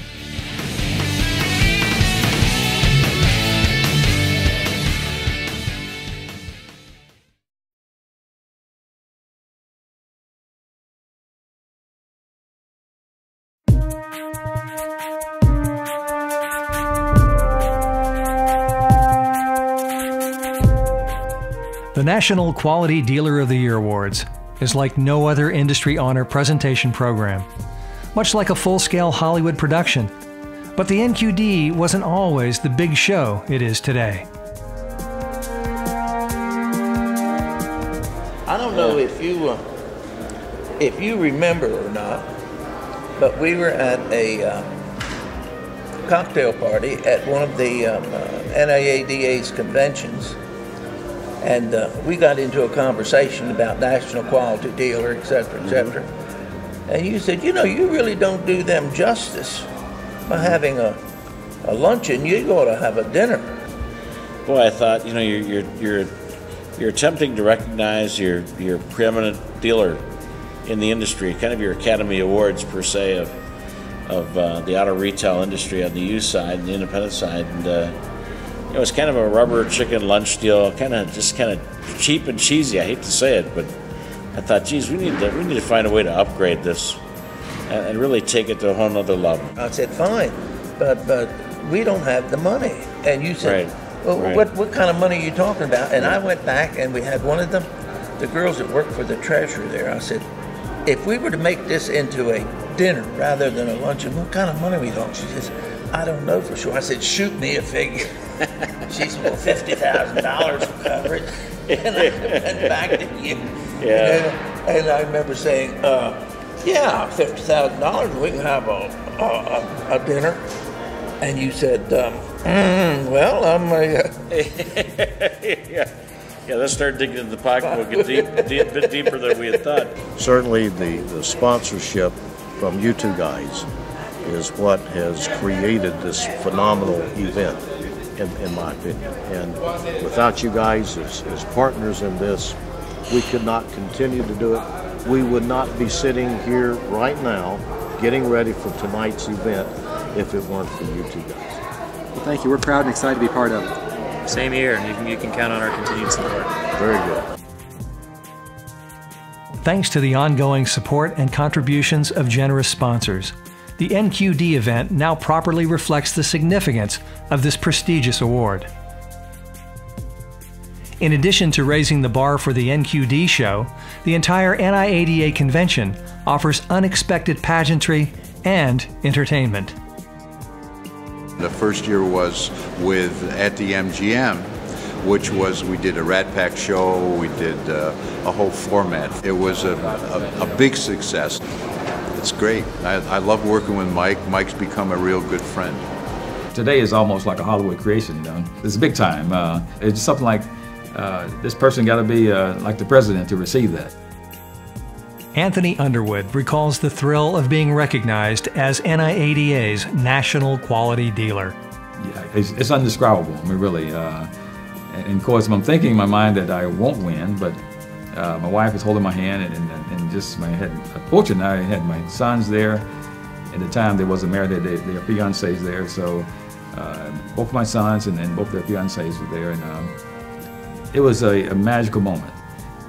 The National Quality Dealer of the Year Awards is like no other industry honor presentation program, much like a full-scale Hollywood production. But the NQD wasn't always the big show it is today.
I don't know if you remember or not, but we were at a cocktail party at one of the NIADA's conventions. And we got into a conversation about national quality dealer, et cetera, et cetera. And you said, you really don't do them justice by having a luncheon. You ought to have a dinner.
Boy, I thought, you're attempting to recognize your preeminent dealer in the industry, kind of your Academy Awards per se of the auto retail industry on the used side and the independent side, and it was kind of a rubber chicken lunch deal, kind of cheap and cheesy. I hate to say it, but I thought, geez, we need to find a way to upgrade this and really take it to a whole nother level.
I said, fine, but we don't have the money. And you said, what kind of money are you talking about? And I went back and we had one of the girls that worked for the treasurer there. I said, if we were to make this into a dinner rather than a luncheon, what kind of money are we talking? She says, I don't know for sure. I said, shoot me a figure. She said, well, $50,000 for coverage. And I went back to you.
Yeah.
And I remember saying, yeah, $50,000, we can have a dinner. And you said, well, I'm
Yeah, let's start digging in the pocketbook a bit deeper than we had thought.
Certainly the sponsorship from you two guys is what has created this phenomenal event, in my opinion. And without you guys as partners in this, we could not continue to do it. We would not be sitting here right now getting ready for tonight's event if it weren't for you two guys.
Well, thank you. We're proud and excited to be part of it. Same here, and you can count on our continued support.
Very good.
Thanks to the ongoing support and contributions of generous sponsors, the NQD event now properly reflects the significance of this prestigious award. In addition to raising the bar for the NQD show, the entire NIADA convention offers unexpected pageantry and entertainment.
The first year was at the MGM, which was, we did a Rat Pack show, we did a whole format. It was a big success. It's great. I love working with Mike. Mike's become a real good friend.
Today is almost like a Hollywood creation, you know? It's big time. It's just something like, this person got to be like the president to receive that.
Anthony Underwood recalls the thrill of being recognized as NIADA's National Quality Dealer.
Yeah, it's indescribable, I mean, really. And of course, I'm thinking in my mind that I won't win, but my wife is holding my hand, and just fortunately, I had my sons there. At the time, they wasn't married, their fiancés there, so both of my sons and both their fiancés were there, and it was a magical moment.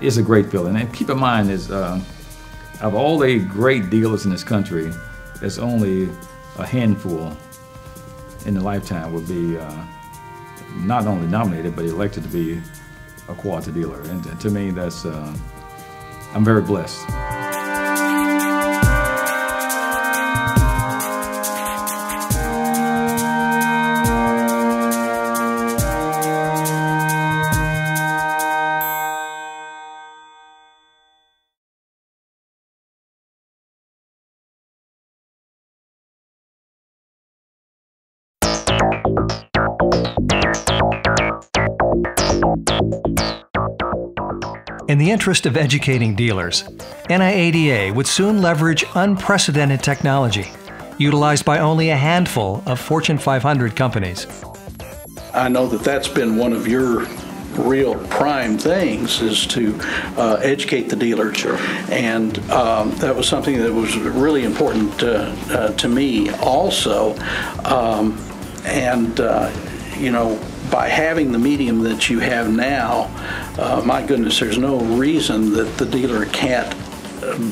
It's a great feeling, and keep in mind is, of all the great dealers in this country, there's only a handful in the lifetime would be not only nominated, but elected to be a quality dealer. And to me, that's, I'm very blessed.
In the interest of educating dealers, NIADA would soon leverage unprecedented technology, utilized by only a handful of Fortune 500 companies.
I know that that's been one of your real prime things, is to educate the dealer. Sure. And that was something that was really important to me also. You know, by having the medium that you have now, my goodness, there's no reason that the dealer can't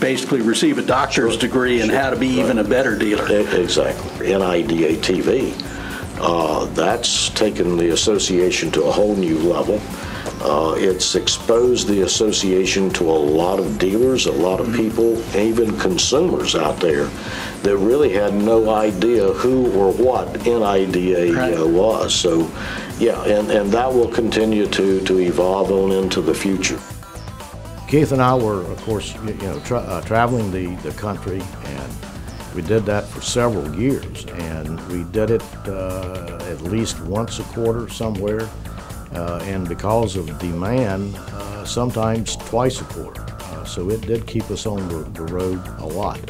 basically receive a doctor's degree in how to be even a better dealer.
Exactly. NIADA TV, that's taken the association to a whole new level. It's exposed the association to a lot of dealers, a lot of people, even consumers out there that really had no idea who or what NIADA was. So, yeah, and that will continue to evolve on into the future.
Keith and I were, of course, traveling the country, and we did that for several years, and we did it at least once a quarter somewhere. And because of demand, sometimes twice a quarter. So it did keep us on the road a lot.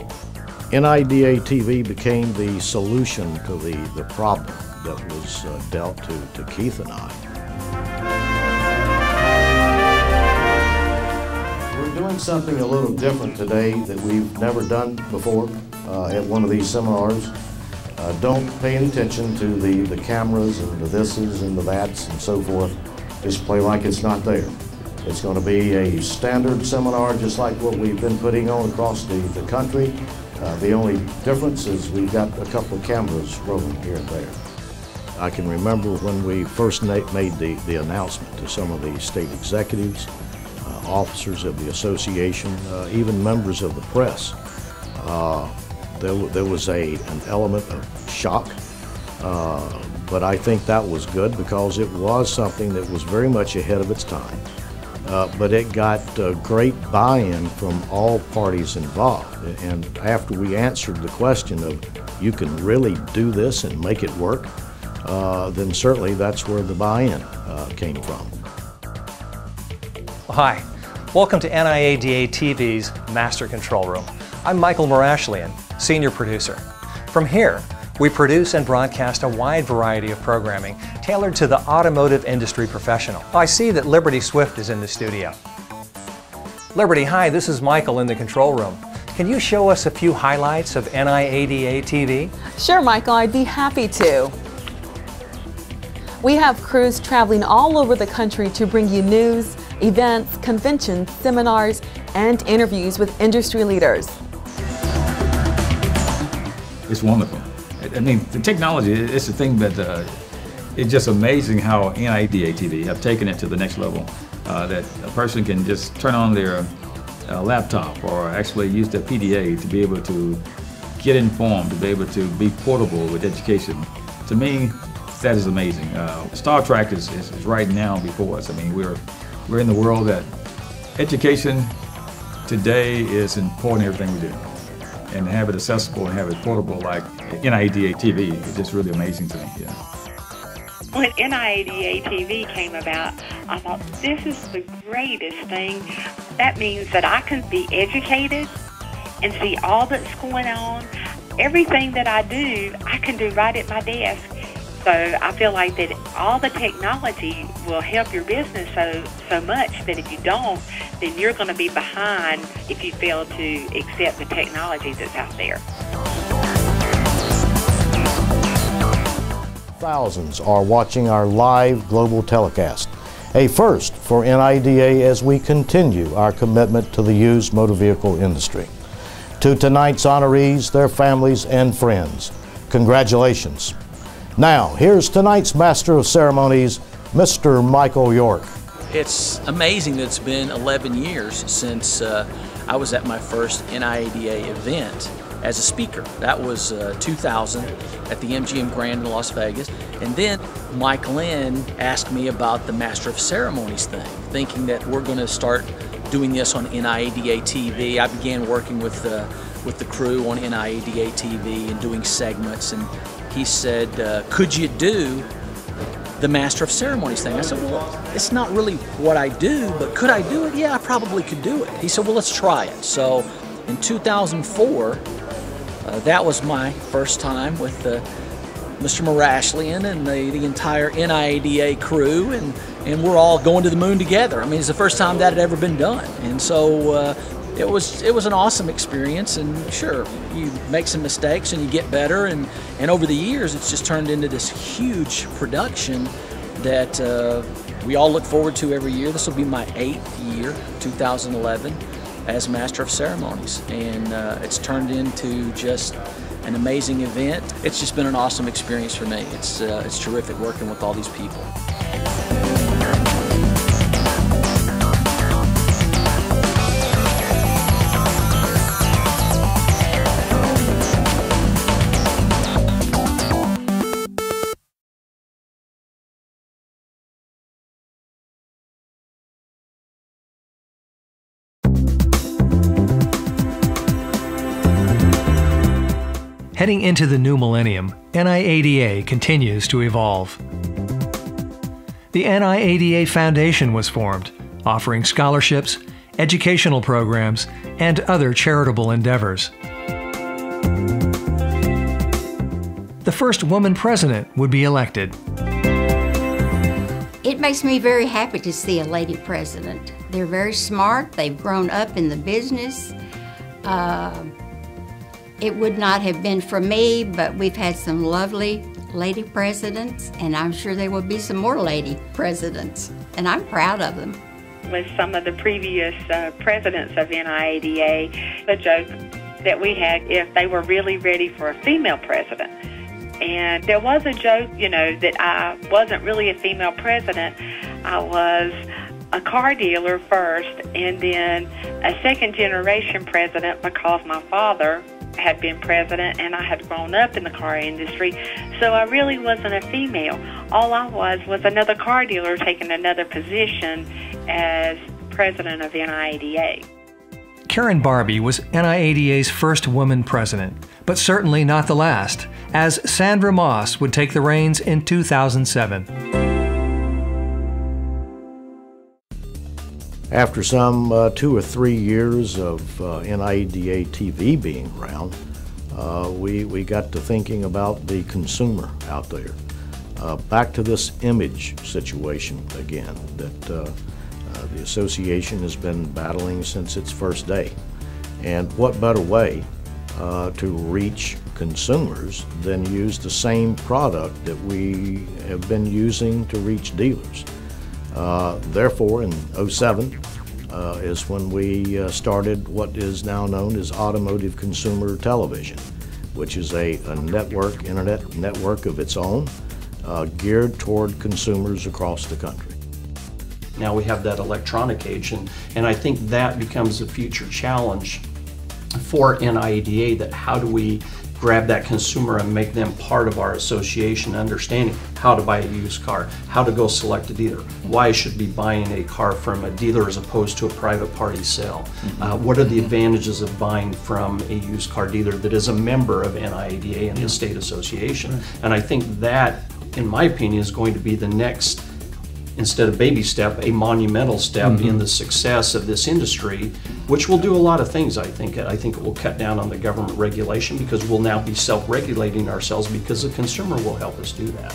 NIADA TV became the solution to the problem that was dealt to Keith and I. We're doing something a little different today that we've never done before at one of these seminars. Don't pay any attention to the cameras and the thises and the that's and so forth. Just play like it's not there. It's going to be a standard seminar just like what we've been putting on across the country. The only difference is we've got a couple of cameras rolling here and there. I can remember when we first made the announcement to some of the state executives, officers of the association, even members of the press. There was an element of shock, but I think that was good because it was something that was very much ahead of its time. But it got great buy-in from all parties involved. And after we answered the question of, you can really do this and make it work, then certainly that's where the buy-in came from.
Hi, welcome to NIADA TV's Master Control Room. I'm Michael Marashlian, Senior Producer. From here, we produce and broadcast a wide variety of programming tailored to the automotive industry professional. I see that Liberty Swift is in the studio. Liberty, hi, this is Michael in the control room. Can you show us a few highlights of NIADA TV?
Sure, Michael, I'd be happy to. We have crews traveling all over the country to bring you news, events, conventions, seminars, and interviews with industry leaders.
It's wonderful. I mean, the technology, it's the thing that it's just amazing how NIADA TV have taken it to the next level. That a person can just turn on their laptop or actually use their PDA to be able to get informed, to be able to be portable with education. To me, that is amazing. Star Trek is right now before us. I mean, we're in the world that education today is important in everything we do. And to have it accessible and have it portable like NIADA TV is just really amazing to me. Yeah.
When NIADA TV came about, I thought, this is the greatest thing. That means that I can be educated and see all that's going on. Everything that I do, I can do right at my desk. So I feel like that all the technology will help your business so much that if you don't, then you're going to be behind if you fail to accept the technology that's out there.
Thousands are watching our live global telecast, a first for NIADA as we continue our commitment to the used motor vehicle industry. To tonight's honorees, their families, and friends, congratulations. Now, here's tonight's Master of Ceremonies, Mr. Michael York.
It's amazing that it's been 11 years since I was at my first NIADA event as a speaker. That was 2000 at the MGM Grand in Las Vegas. And then Mike Lynn asked me about the Master of Ceremonies thing, thinking that we're going to start doing this on NIADA TV. I began working with the crew on NIADA TV and doing segments, and he said, could you do the Master of Ceremonies thing? I said, well, it's not really what I do, but could I do it? Yeah, I probably could do it. He said, well, let's try it. So in 2004, that was my first time with Mr. Marashlian and the entire NIADA crew, and we're all going to the moon together. I mean, it's the first time that had ever been done. And so it was an awesome experience, and sure, you make some mistakes and you get better, and over the years it's just turned into this huge production that we all look forward to every year. This will be my 8th year, 2011, as Master of Ceremonies, and it's turned into just an amazing event. It's just been an awesome experience for me. It's terrific working with all these people.
Heading into the new millennium, NIADA continues to evolve. The NIADA Foundation was formed, offering scholarships, educational programs, and other charitable endeavors. The first woman president would be elected.
It makes me very happy to see a lady president. They're very smart, they've grown up in the business. It would not have been for me, but we've had some lovely lady presidents, and I'm sure there will be some more lady presidents, and I'm proud of them.
With some of the previous presidents of NIADA, the joke that we had if they were really ready for a female president. And there was a joke, you know, that I wasn't really a female president. I was a car dealer first, and then a second-generation president because my father had been president and I had grown up in the car industry, so I really wasn't a female. All I was another car dealer taking another position as president of NIADA.
Karen Barbie was NIADA's first woman president, but certainly not the last, as Sandra Moss would take the reins in 2007.
After some 2 or 3 years of NIADA TV being around, we got to thinking about the consumer out there. Back to this image situation again that the association has been battling since its first day. And what better way to reach consumers than use the same product that we have been using to reach dealers? Therefore, in '07 is when we started what is now known as Automotive Consumer Television, which is a internet network of its own, geared toward consumers across the country.
Now we have that electronic age, and I think that becomes a future challenge for NIADA, that how do we grab that consumer and make them part of our association, understanding how to buy a used car, how to go select a dealer, why should be buying a car from a dealer as opposed to a private party sale, what are the advantages of buying from a used car dealer that is a member of NIADA and the state association. And I think that, in my opinion, is going to be the next, instead of baby step, a monumental step in the success of this industry, which will do a lot of things, I think. I think it will cut down on the government regulation, because we'll now be self-regulating ourselves, because the consumer will help us do that.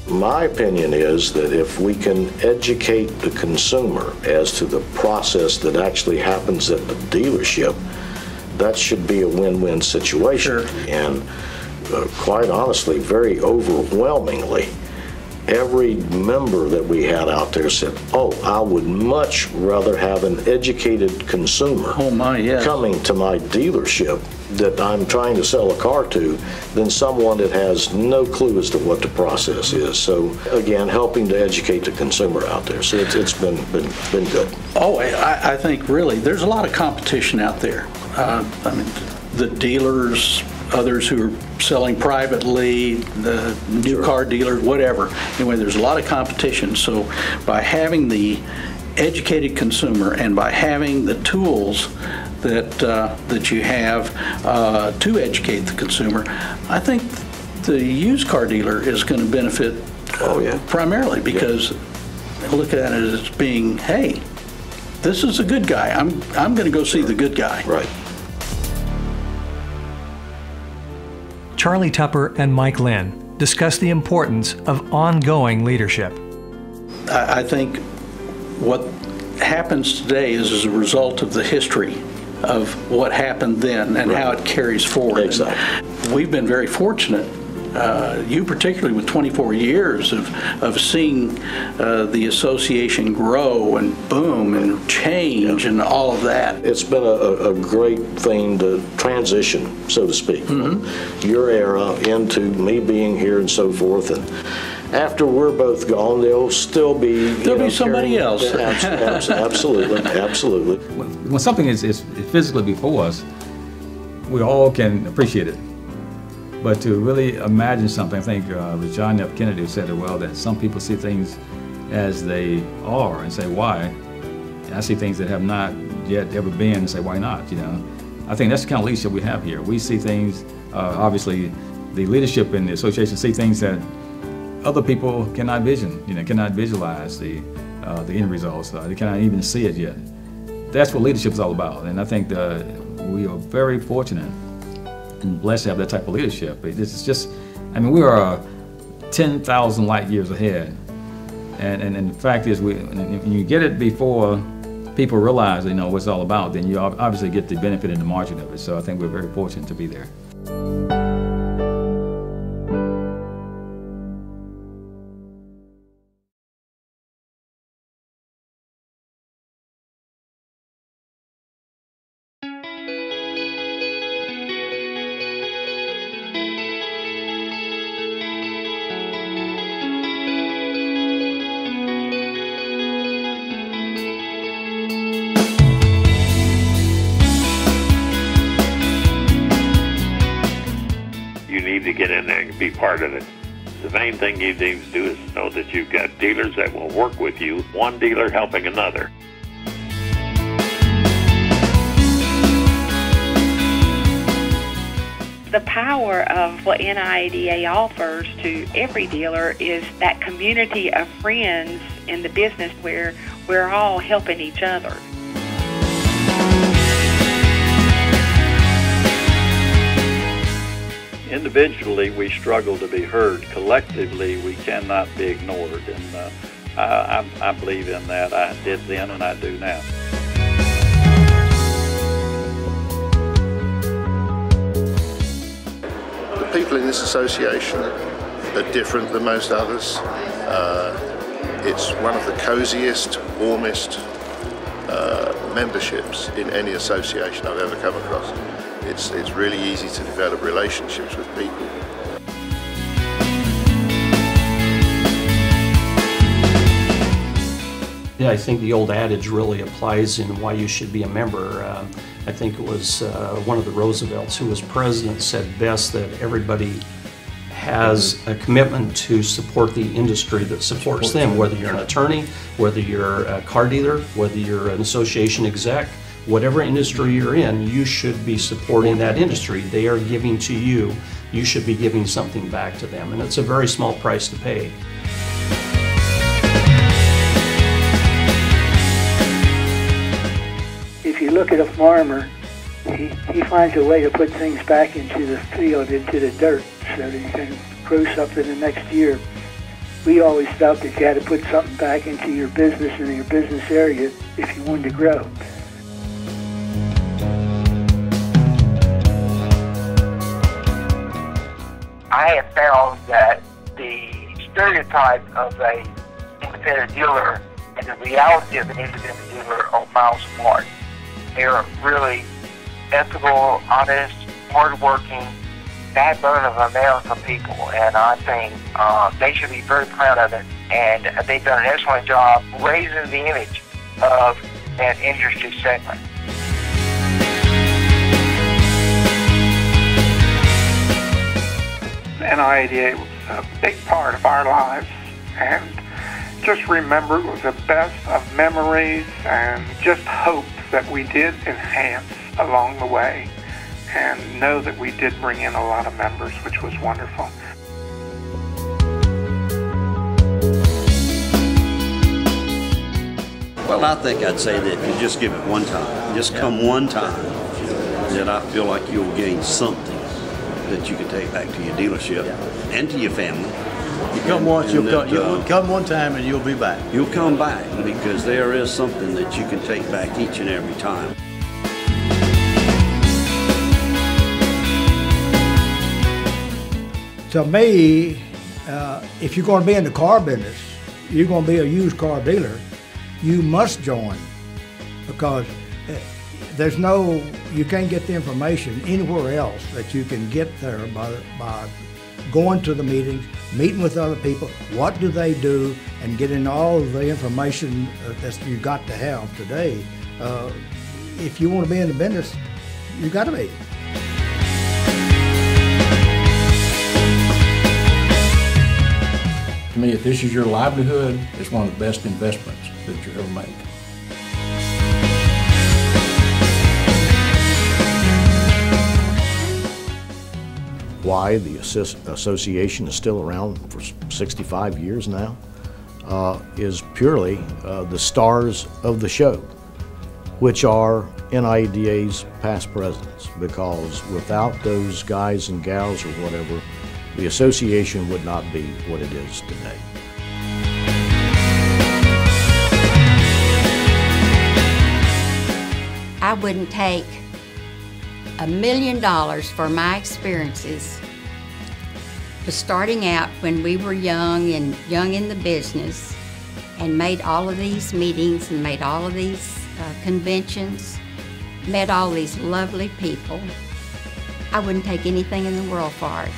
My opinion is that if we can educate the consumer as to the process that actually happens at the dealership, that should be a win-win situation. Sure. And quite honestly, very overwhelmingly, every member that we had out there said, oh, I would much rather have an educated consumer coming to my dealership that I'm trying to sell a car to than someone that has no clue as to what the process is. So again, helping to educate the consumer out there. So it's been good.
Oh, I think really there's a lot of competition out there. I mean, the dealers, others who are selling privately, the new car dealers, whatever. Anyway, there's a lot of competition. So by having the educated consumer and by having the tools that you have to educate the consumer, I think the used car dealer is going to benefit primarily, because look at it as being, hey, this is a good guy. I'm going to go see the good guy.
Right.
Charlie Tupper and Mike Lynn discuss the importance of ongoing leadership.
I think what happens today is as a result of the history of what happened then and how it carries forward. Exactly. We've been very fortunate, you particularly with 24 years of seeing the association grow and boom and change and all of that.
It's been a great thing to transition, so to speak, from your era into me being here and so forth. And after we're both gone, there'll still be
somebody else.
Absolutely, absolutely.
When something is physically before us, we all can appreciate it. But to really imagine something, I think John F. Kennedy said it well, that some people see things as they are and say, why? And I see things that have not yet ever been and say, why not? You know, I think that's the kind of leadership we have here. We see things, obviously, the leadership in the association see things that other people cannot vision, cannot visualize the end results. They cannot even see it yet. That's what leadership is all about. And I think we are very fortunate and blessed to have that type of leadership. This is just, I mean, we are 10,000 light years ahead. And the fact is, when you get it before people realize, what it's all about, then you obviously get the benefit and the margin of it. So I think we're very fortunate to be there.
To get in there and be part of it. The main thing you need to do is know that you've got dealers that will work with you, one dealer helping another.
The power of what NIADA offers to every dealer is that community of friends in the business where we're all helping each other.
Individually, we struggle to be heard. Collectively, we cannot be ignored. And I believe in that. I did then and I do now.
The people in this association are different than most others. It's one of the coziest, warmest memberships in any association I've ever come across. It's really easy to develop relationships with people.
Yeah, I think the old adage really applies in why you should be a member. I think it was one of the Roosevelts who was president said best that everybody has a commitment to support the industry that supports them, whether you're an attorney, whether you're a car dealer, whether you're an association exec, whatever industry you're in, you should be supporting that industry. They are giving to you. You should be giving something back to them, and it's a very small price to pay.
If you look at a farmer, he finds a way to put things back into the field, into the dirt, so that you can grow something the next year. We always felt that you had to put something back into your business and your business area if you wanted to grow.
I have found that the stereotype of an independent dealer and the reality of an independent dealer are miles apart. They're really ethical, honest, hardworking, backbone of American people, and I think they should be very proud of it. And they've done an excellent job raising the image of that industry segment.
NIADA was a big part of our lives, and just remember it was the best of memories and just hope that we did enhance along the way, and know that we did bring in a lot of members, which was wonderful.
Well, I think I'd say that if you just give it one time, just come one time, that I feel like you'll gain something that you can take back to your dealership and to your family.
You come once, you'll come one time and you'll be back.
You'll come back because there is something that you can take back each and every time.
To me, if you're going to be in the car business, you're going to be a used car dealer, you must join, because you can't get the information anywhere else that you can get there by going to the meetings, meeting with other people, what do they do, and getting all of the information that you got to have today. If you want to be in the business, you got to be.
To me, if this is your livelihood, it's one of the best investments that you ever make.
Why the association is still around for 65 years now is purely the stars of the show, which are NIADA's past presidents, because without those guys and gals or whatever, the association would not be what it is today.
I wouldn't take $1 million for my experiences for starting out when we were young in the business, and made all of these meetings and made all of these conventions, met all these lovely people. I wouldn't take anything in the world for it.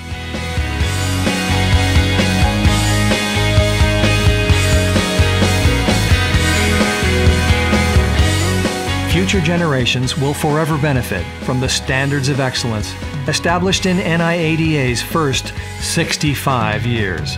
Future generations will forever benefit from the standards of excellence established in NIADA's first 65 years.